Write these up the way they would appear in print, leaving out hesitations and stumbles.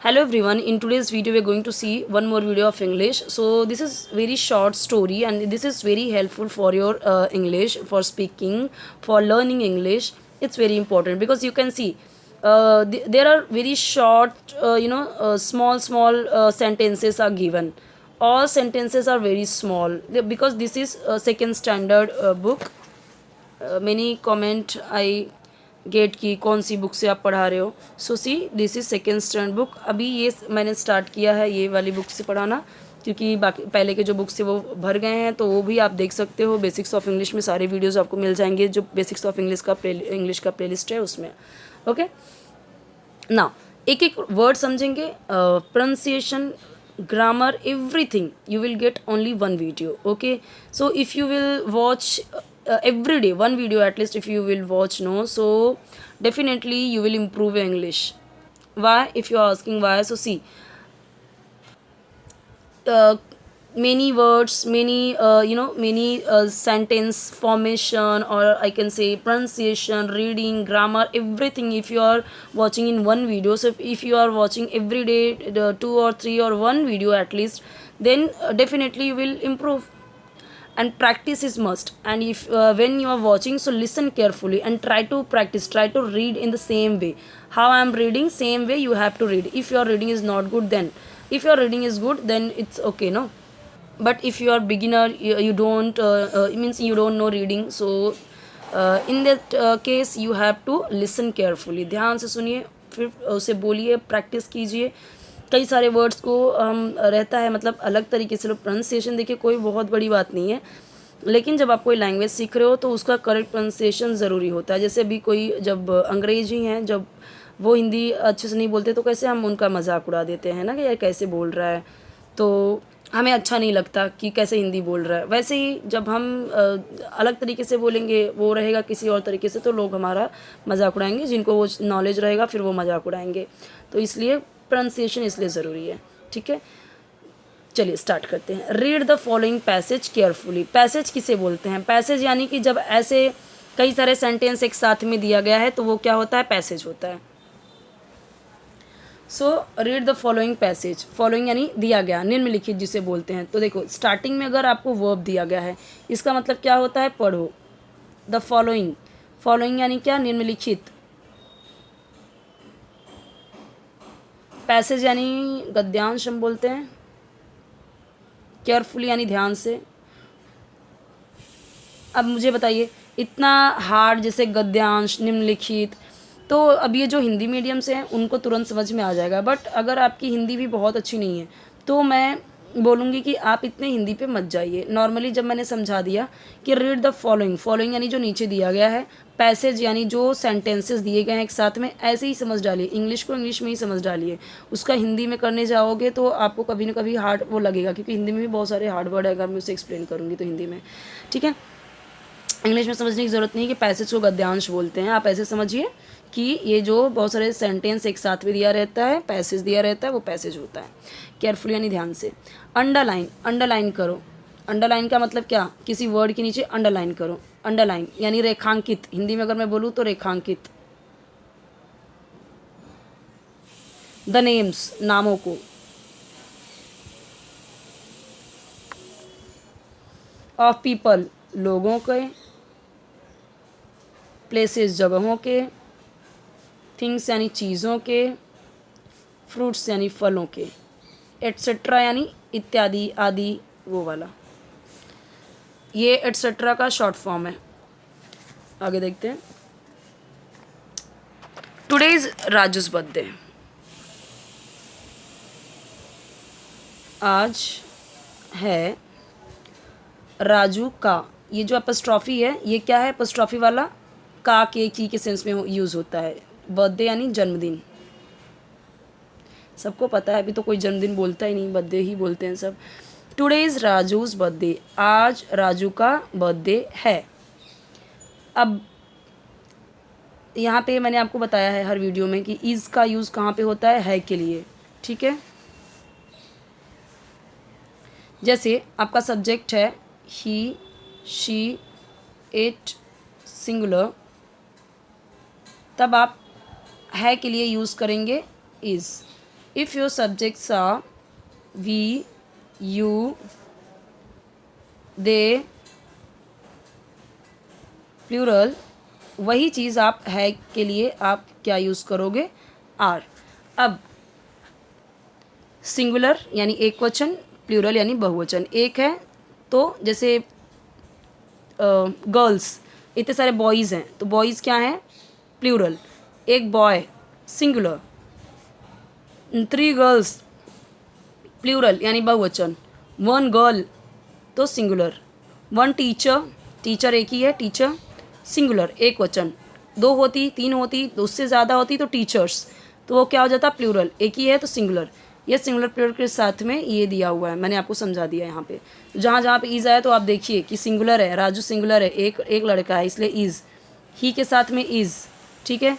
Hello everyone, in today's video we are going to see one more video of English. So this is very short story and this is very helpful for your English, for speaking, for learning English. It's very important because you can see there are very short, small sentences are given. All sentences are very small because this is a second standard book. Many comment I get की कौन सी book से आप पढ़ा रहे हो. So see this is second standard book. अभी ये मैंने स्टार्ट किया है ये वाली बुक से पढ़ाना, क्योंकि बाकी पहले के जो बुक्स थे वो भर गए हैं. तो वो भी आप देख सकते हो. बेसिक्स ऑफ इंग्लिश में सारे वीडियोस आपको मिल जाएंगे, जो बेसिक्स ऑफ इंग्लिश का प्लेलिस्ट है उसमें. ओके ना, एक एक वर्ड समझेंगे, pronunciation, grammar, everything you will get only one video. Okay, so if you will watch every day one video at least, if you will watch, no, so definitely you will improve your English. Why? If you are asking why, so see, many words, many many sentence formation, or I can say pronunciation, reading, grammar, everything if you are watching in one video. So if you are watching every day the 2 or 3 or one video at least, then definitely you will improve. And practice is must. And if when you are watching, so listen carefully and try to practice, try to read in the same way how I am reading, same way you have to read. If your reading is not good, then if your reading is good, then it's okay, no. But if you are beginner, you don't it means you don't know reading, so in that case you have to listen carefully. ध्यान से सुनिए, फिर उसे बोलिए, practice कीजिए. कई सारे words को हम रहता है मतलब अलग तरीके से लोग प्रोनाउंसिएशन, देखिए कोई बहुत बड़ी बात नहीं है, लेकिन जब आप कोई लैंग्वेज सीख रहे हो तो उसका करेक्ट प्रोनाउंसिएशन ज़रूरी होता है. जैसे अभी कोई जब अंग्रेजी हैं, जब वो हिंदी अच्छे से नहीं बोलते तो कैसे हम उनका मजाक उड़ा देते हैं ना, कि यार कैसे बोल रहा है, तो हमें अच्छा नहीं लगता कि कैसे हिंदी बोल रहा है. वैसे ही जब हम अलग तरीके से बोलेंगे, वो रहेगा किसी और तरीके से, तो लोग हमारा मजाक उड़ाएंगे. जिनको वो नॉलेज रहेगा फिर वो मजाक उड़ाएंगे. तो इसलिए प्रोनाउंसिएशन इसलिए ज़रूरी है. ठीक है, चलिए स्टार्ट करते हैं. Read the following passage carefully. Passage किसे बोलते हैं? पैसेज यानी कि जब ऐसे कई सारे सेंटेंस एक साथ में दिया गया है तो वो क्या होता है? पैसेज होता है. So read the following passage. Following यानी दिया गया, निम्नलिखित जिसे बोलते हैं. तो देखो स्टार्टिंग में अगर आपको वर्ब दिया गया है, इसका मतलब क्या होता है? पढ़ो. द फॉलोइंग, फॉलोइंग यानी क्या? निम्नलिखित. पैसेज यानी गद्यांश हम बोलते हैं. केयरफुली यानी ध्यान से. अब मुझे बताइए, इतना हार्ड जैसे गद्यांश, निम्नलिखित, तो अब ये जो हिंदी मीडियम से हैं उनको तुरंत समझ में आ जाएगा. बट अगर आपकी हिंदी भी बहुत अच्छी नहीं है तो मैं बोलूँगी कि आप इतने हिंदी पे मत जाइए. नॉर्मली जब मैंने समझा दिया कि रीड द फॉलोइंग, फॉलोइंग यानी जो नीचे दिया गया है, पैसेज यानी जो सेंटेंसेस दिए गए हैं एक साथ में, ऐसे ही समझ डालिए. इंग्लिश को इंग्लिश में ही समझ डालिए. उसका हिंदी में करने जाओगे तो आपको कभी ना कभी हार्ड वो लगेगा, क्योंकि हिंदी में भी बहुत सारे हार्ड वर्ड है. अगर मैं उसे एक्सप्लेन करूँगी तो हिंदी में, ठीक है. इंग्लिश में समझने की ज़रूरत नहीं है कि पैसेज को गद्यांश बोलते हैं. आप ऐसे समझिए कि ये जो बहुत सारे सेंटेंस एक साथ में दिया रहता है, पैसेज दिया रहता है, वो पैसेज होता है. केयरफुली यानी ध्यान से. अंडरलाइन, अंडरलाइन करो. अंडरलाइन का मतलब क्या? किसी वर्ड के नीचे अंडरलाइन करो. अंडरलाइन यानी रेखांकित. हिंदी में अगर मैं बोलूँ तो रेखांकित. द नेम्स, नामों को. ऑफ पीपल, लोगों के. प्लेसेस, जगहों के. थिंग्स यानी चीज़ों के. फ्रूट्स यानी फलों के. एट्सेट्रा यानी इत्यादि, आदि, वो वाला. ये एट्सेट्रा का शॉर्ट फॉर्म है. आगे देखते हैं. Today's Raju's birthday. आज है राजू का. ये जो अपस्ट्रॉफी है ये क्या है? अपस्ट्रॉफी वाला का, के, की के सेंस में यूज़ होता है. बर्थडे यानी जन्मदिन. सबको पता है, अभी तो कोई जन्मदिन बोलता ही नहीं, बर्थडे ही बोलते हैं सब. Today is Raju's birthday. आज राजू का बर्थडे है. अब यहाँ पे मैंने आपको बताया है हर वीडियो में कि इज़ का यूज़ कहाँ पे होता है के लिए. ठीक है, जैसे आपका सब्जेक्ट है ही, शी, इट, सिंगुलर, तब आप है के लिए यूज़ करेंगे is. If your subjects are we, you, they, plural, वही चीज़ आप है के लिए आप क्या यूज़ करोगे? आर। अब सिंगुलर यानी एक वचन, प्लूरल यानी बहुवचन। एक है तो जैसे गर्ल्स, इतने सारे बॉयज़ हैं तो बॉयज़ क्या हैं? प्लूरल। एक बॉय, सिंगुलर। 3 गर्ल्स, प्लूरल यानी बहुवचन। 1 गर्ल तो सिंगुलर। 1 टीचर, टीचर एक ही है, टीचर, सिंगुलर एक वचन। 2 होती, 3 होती, तो उससे ज़्यादा होती तो टीचर्स, तो वो क्या हो जाता? प्लूरल। एक ही है तो सिंगुलर। ये सिंगुलर प्लूरल के साथ में ये दिया हुआ है, मैंने आपको समझा दिया यहाँ पे। जहाँ जहाँ पे इज़ आया तो आप देखिए कि सिंगुलर है, राजू सिंगुलर है, एक लड़का है इसलिए इज़, ही के साथ में इज़, ठीक है।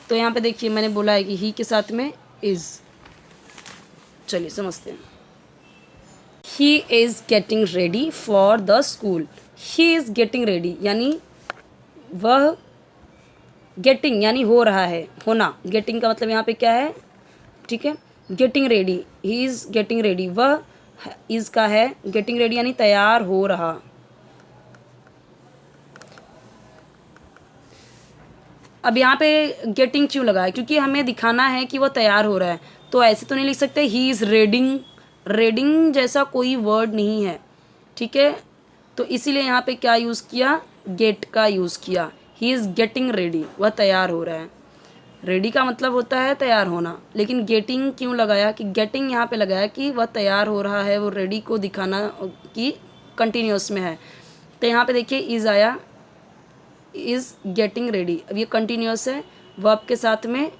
तो यहाँ पे देखिए मैंने बोला है कि ही के साथ में इज़। चलिए समझते हैं। He is getting ready for the school. He is getting ready यानी वह, गेटिंग यानी हो रहा है, होना। गेटिंग का मतलब यहाँ पे क्या है? ठीक है, getting ready, he is getting ready, वह इज़ का है, गेटिंग रेडी यानी तैयार हो रहा। अब यहाँ पे गेटिंग क्यों लगा है? क्योंकि हमें दिखाना है कि वह तैयार हो रहा है, तो ऐसे तो नहीं लिख सकते ही इज़ रेडिंग। रेडिंग जैसा कोई वर्ड नहीं है, ठीक है। तो इसीलिए यहाँ पे क्या यूज़ किया? गेट का यूज़ किया। ही इज़ गेटिंग रेडी, वह तैयार हो रहा है। रेडी का मतलब होता है तैयार होना, लेकिन गेटिंग क्यों लगाया? कि गेटिंग यहाँ पे लगाया कि वह तैयार हो रहा है, वो रेडी को दिखाना कि कंटिन्यूस में है। तो यहाँ पे देखिए इज़ आया, इज़ गेटिंग रेडी। अब ये कंटिन्यूस है, वर्ब के साथ में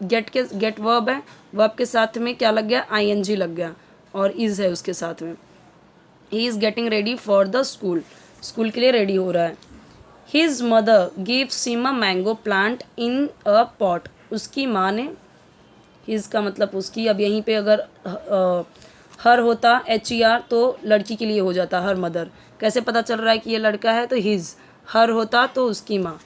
गेट वर्ब है, वर्ब के साथ में क्या लग गया? आईएनजी लग गया, और इज़ है उसके साथ में। He is getting ready for the school, school के लिए रेडी हो रहा है। His mother gives him a mango plant in a pot. उसकी माँ ने, हिज का मतलब उसकी, अब यहीं पे अगर हर होता HER तो लड़की के लिए हो जाता हर मदर। कैसे पता चल रहा है कि ये लड़का है? तो हिज, हर होता तो उसकी माँ,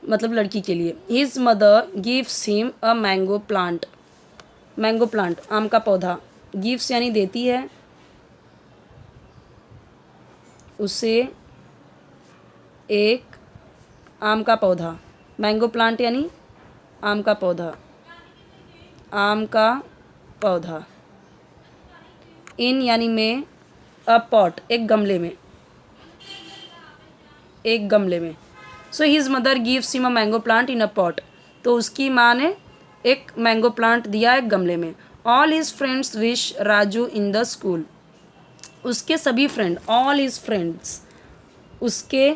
मतलब लड़की के लिए। His mother gives him a mango plant, mango plant आम का पौधा, गिव्स यानी देती है, उसे एक आम का पौधा, मैंगो प्लांट यानी आम का पौधा, आम का पौधा। इन यानी में, अ पॉट एक गमले में, एक गमले में। So his mother gives him a mango plant in a pot, तो उसकी माँ ने एक मैंगो प्लांट दिया एक गमले में। All his friends wish Raju in the school. उसके सभी फ्रेंड, ऑल हिज फ्रेंड्स, उसके,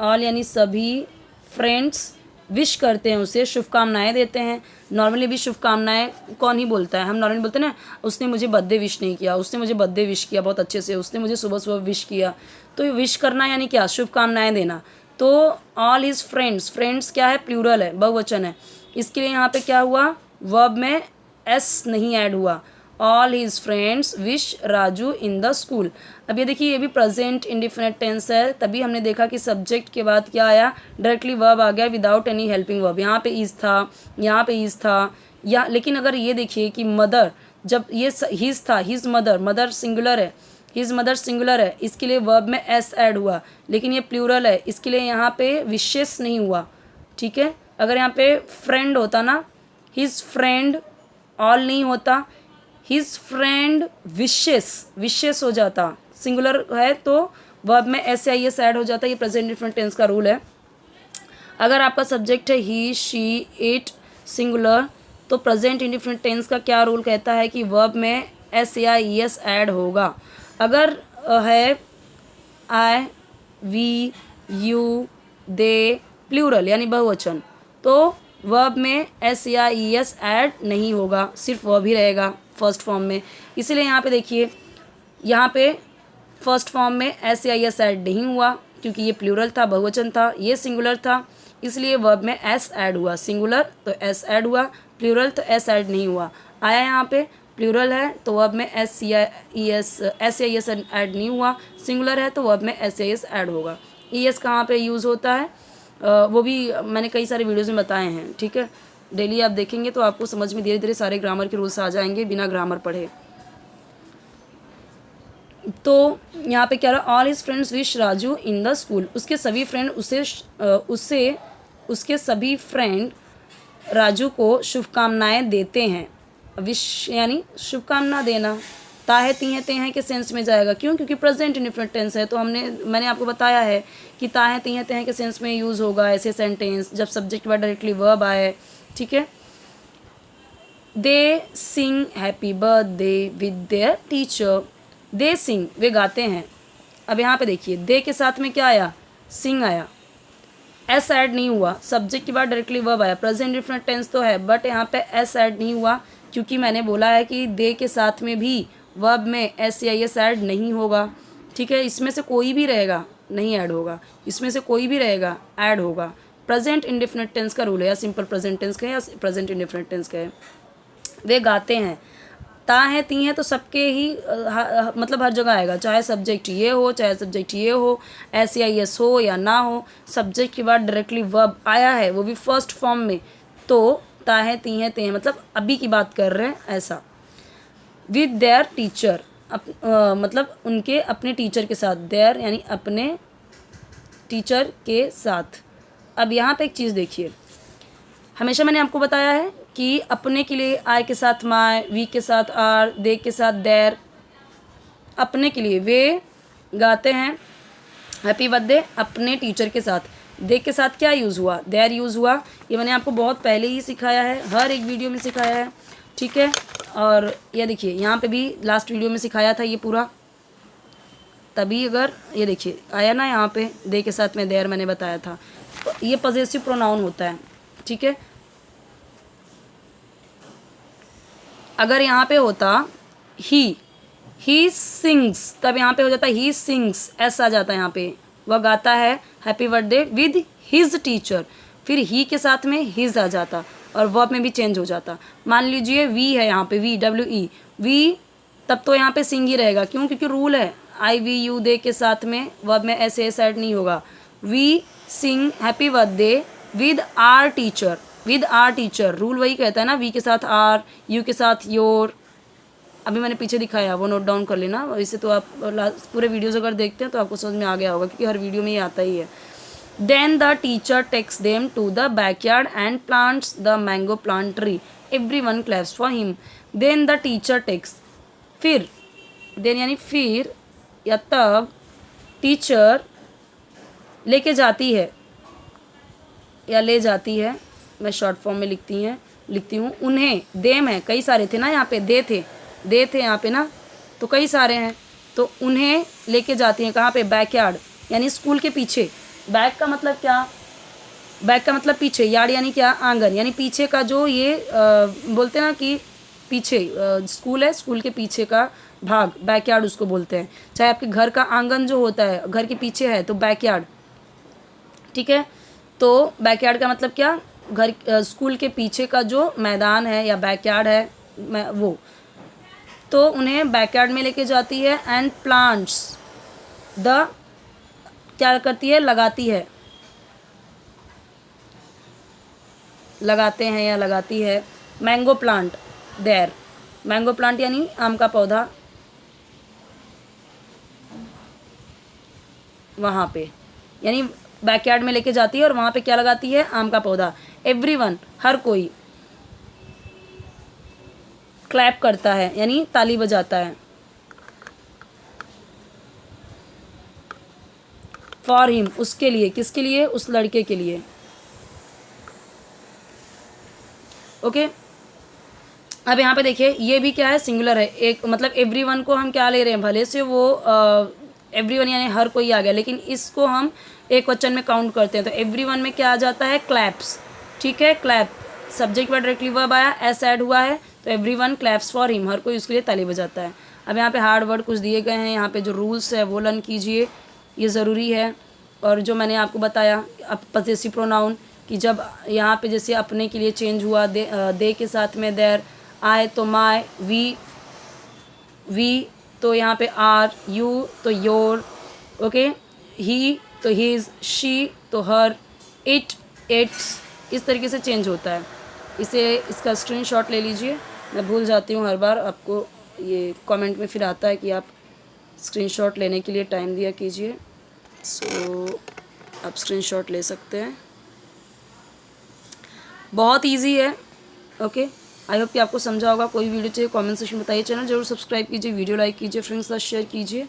ऑल यानी सभी, फ्रेंड्स विश करते हैं उसे, शुभकामनाएं देते हैं। नॉर्मली भी शुभकामनाएं कौन ही बोलता है? हम नॉर्मली बोलते हैं ना, उसने मुझे बर्थडे विश नहीं किया, उसने मुझे बर्थडे विश किया बहुत अच्छे से, उसने मुझे सुबह सुबह विश किया। तो विश करना यानी क्या? शुभकामनाएं देना। तो ऑल हिज फ्रेंड्स, फ्रेंड्स क्या है? प्लूरल है, बहुवचन है, इसके लिए यहाँ पे क्या हुआ? वर्ब में एस नहीं ऐड हुआ। All his friends wish Raju in the school. अब ये देखिए ये भी प्रेजेंट इंडिफिनिट टेंस है, तभी हमने देखा कि सब्जेक्ट के बाद क्या आया? डायरेक्टली वर्ब आ गया विदाउट एनी हेल्पिंग वर्ब। यहाँ पे इज़ था, यहाँ पे इज़ था, या लेकिन अगर ये देखिए कि मदर, जब ये हिज था, हिज मदर, मदर सिंगुलर है, हिज मदर सिंगुलर है, इसके लिए वर्ब में एस ऐड हुआ, लेकिन ये प्लूरल है, इसके लिए यहाँ पे विशेष नहीं हुआ, ठीक है। अगर यहाँ पे फ्रेंड होता ना, हिज फ्रेंड, ऑल नहीं होता, हिज फ्रेंड विशेस, विशेस हो जाता, सिंगुलर है तो वर्ब में SIS ऐड हो जाता है। ये प्रेजेंट डिफरेंट टेंस का रूल है। अगर आपका सब्जेक्ट है ही, शी, इट, सिंगुलर, तो प्रेजेंट इंडिफरेंट टेंस का क्या रूल कहता है? कि वर्ब में SAIS ऐड होगा। अगर है आई, वी, यू, दे, प्लूरल यानी बहुवचन, तो वर्ब में SAIS ऐड नहीं होगा, सिर्फ वर्ब ही रहेगा फर्स्ट फॉर्म में। इसीलिए यहाँ पे देखिए, यहाँ पे फर्स्ट फॉर्म में SAIS ऐड नहीं हुआ, क्योंकि ये प्लूरल था, बहुवचन था, ये सिंगुलर था, इसलिए वर्ब में S ऐड हुआ। सिंगुलर तो S ऐड हुआ, प्लूरल तो S ऐड नहीं हुआ। आया यहाँ पे प्लूरल है तो वर्ब में SAIS ऐड नहीं हुआ, सिंगुलर है तो वर्ब में SAIS ऐड होगा। ES कहाँ पे यूज़ होता है? वो भी मैंने कई सारे वीडियोज़ में बताए हैं, ठीक है। डेली आप देखेंगे तो आपको समझ में धीरे धीरे सारे ग्रामर के रूल्स आ जाएंगे बिना ग्रामर पढ़े। तो यहाँ पे क्या रहा, all his friends wish Raju in the school, उसके सभी फ्रेंड उसके सभी फ्रेंड राजू को शुभकामनाएं देते हैं। विश यानी शुभकामना देना, ताहे तीहे तेहे के सेंस में जाएगा। क्यों? क्योंकि प्रेजेंट इंडिफिनिट टेंस है। तो मैंने आपको बताया है कि ताहे तीहे तेहे के सेंस में यूज़ होगा ऐसे सेंटेंस जब सब्जेक्ट वर्ड डायरेक्टली वर्ब आए। ठीक है। They sing happy birthday with their teacher, they sing वे गाते हैं। अब यहाँ पे देखिए दे के साथ में क्या आया, सिंग आया, एस ऐड नहीं हुआ, सब्जेक्ट के बाद डायरेक्टली वर्ब आया। प्रेजेंट इंडिफिनिट टेंस तो है बट यहाँ पे एस ऐड नहीं हुआ क्योंकि मैंने बोला है कि दे के साथ में भी वर्ब में एस या एस ऐड नहीं होगा। ठीक है, इसमें से कोई भी रहेगा नहीं ऐड होगा, इसमें से कोई भी रहेगा ऐड होगा। प्रेजेंट इंडिफिनिट टेंस का रूल है, या सिंपल प्रेजेंट टेंस का है या प्रेजेंट इंडिफिनिट टेंस का है। वे गाते हैं, ता है ती है तो सबके ही मतलब हर जगह आएगा, चाहे सब्जेक्ट ये हो चाहे सब्जेक्ट ये हो, एस या एस हो या ना हो, सब्जेक्ट के बाद डायरेक्टली वर्ब आया है वो भी फर्स्ट फॉर्म में, तो ता है ती है ते हैं मतलब अभी की बात कर रहे हैं ऐसा। विद देयर टीचर मतलब उनके अपने टीचर के साथ, देयर यानी अपने टीचर के साथ। अब यहाँ पे एक चीज़ देखिए, हमेशा मैंने आपको बताया है कि अपने के लिए आई के साथ माय, वी के साथ आर, दे के साथ देयर। अपने के लिए वे गाते हैं हैप्पी बर्थडे अपने टीचर के साथ। दे के साथ क्या यूज़ हुआ, देयर यूज़ हुआ। ये मैंने आपको बहुत पहले ही सिखाया है, हर एक वीडियो में सिखाया है। ठीक है, और ये देखिए यहाँ पे भी लास्ट वीडियो में सिखाया था ये पूरा, तभी अगर ये देखिए आया ना यहाँ पे दे के साथ में देयर मैंने बताया था। तो ये पॉजेसिव प्रोनाउन होता है। ठीक है, अगर यहाँ पे होता ही सिंग्स, तब यहाँ पे हो जाता ही सिंग्स, एस आ जाता है यहाँ पे, वह गाता है happy birthday with his teacher, फिर ही के साथ में हिज आ जाता और वर्ब में भी चेंज हो जाता। मान लीजिए वी है यहाँ पे, वी WE वी, तब तो यहाँ पे सिंग ही रहेगा। क्यों? क्योंकि रूल है आई वी यू दे के साथ में वर्ब में ऐसे ऐड नहीं होगा। We sing happy birthday with our teacher, with our teacher, rule वही कहता है ना, वी के साथ आर, यू के साथ योर। अभी मैंने पीछे दिखाया वो नोट डाउन कर लेना, वैसे तो आप पूरे वीडियोस अगर देखते हैं तो आपको समझ में आ गया होगा क्योंकि हर वीडियो में ये आता ही है। Then the teacher takes them to the backyard and plants the mango plant tree, everyone claps for him. Then the teacher takes, फिर, देन यानी फिर या तब, टीचर लेके जाती है या ले जाती है, मैं शॉर्ट फॉर्म में लिखती हूँ उन्हें, देम है, कई सारे थे ना यहाँ पे, दे थे यहाँ पे ना, तो कई सारे हैं, तो उन्हें लेके जाती हैं कहाँ पे, बैकयार्ड यानी स्कूल के पीछे। बैक का मतलब क्या, बैक का मतलब पीछे, यार्ड यानी क्या, आंगन, यानी पीछे का जो ये बोलते हैं ना कि पीछे स्कूल है, स्कूल के पीछे का भाग बैकयार्ड उसको बोलते हैं। चाहे आपके घर का आंगन जो होता है घर के पीछे है तो बैकयार्ड। ठीक है, तो बैकयार्ड का मतलब क्या, घर स्कूल के पीछे का जो मैदान है या बैकयार्ड है वो, तो उन्हें बैकयार्ड में लेके जाती है। एंड प्लांट्स द, क्या करती है, लगाती है, लगाते हैं या लगाती है, mango plant there, mango plant यानी आम का पौधा वहाँ पे, यानी बैकयार्ड में लेके जाती है और वहाँ पे क्या लगाती है, आम का पौधा। एवरीवन हर कोई, क्लैप करता है यानी ताली बजाता है। फॉर हिम उसके लिए, किसके लिए, उस लड़के के लिए। ओके, अब यहाँ पे देखिए ये भी क्या है, सिंगुलर है, एक मतलब एवरीवन को हम क्या ले रहे हैं, भले से वो एवरीवन यानी हर कोई आ गया, लेकिन इसको हम एक वचन में काउंट करते हैं, तो एवरीवन में क्या आ जाता है, क्लैप्स। ठीक है, क्लैप सब्जेक्ट पर डायरेक्टली वर्ब आया, एस ऐड हुआ है, तो एवरीवन क्लैप्स फॉर हिम, हर कोई उसके लिए ताली बजाता है। अब यहाँ पे हार्ड वर्ड कुछ दिए गए हैं, यहाँ पे जो रूल्स है वो लर्न कीजिए, ये ज़रूरी है। और जो मैंने आपको बताया अब पॉसेसिव प्रोनाउन कि जब यहाँ पे जैसे अपने के लिए चेंज हुआ, दे के साथ में देयर, आए तो माय, वी तो यहाँ पे आर, यू तो योर, ओके, ही तो हिज, शी तो हर, इट्स, इस तरीके से चेंज होता है। इसका स्क्रीनशॉट ले लीजिए। मैं भूल जाती हूँ हर बार, आपको ये कमेंट में फिर आता है कि आप स्क्रीनशॉट लेने के लिए टाइम दिया कीजिए। सो आप स्क्रीनशॉट ले सकते हैं, बहुत इजी है। ओके, आई होप कि आपको समझा होगा। कोई वीडियो चाहिए कमेंट सेक्शन में बताइए। चैनल जरूर सब्सक्राइब कीजिए, वीडियो लाइक कीजिए, फ्रेंड्स के साथ शेयर कीजिए।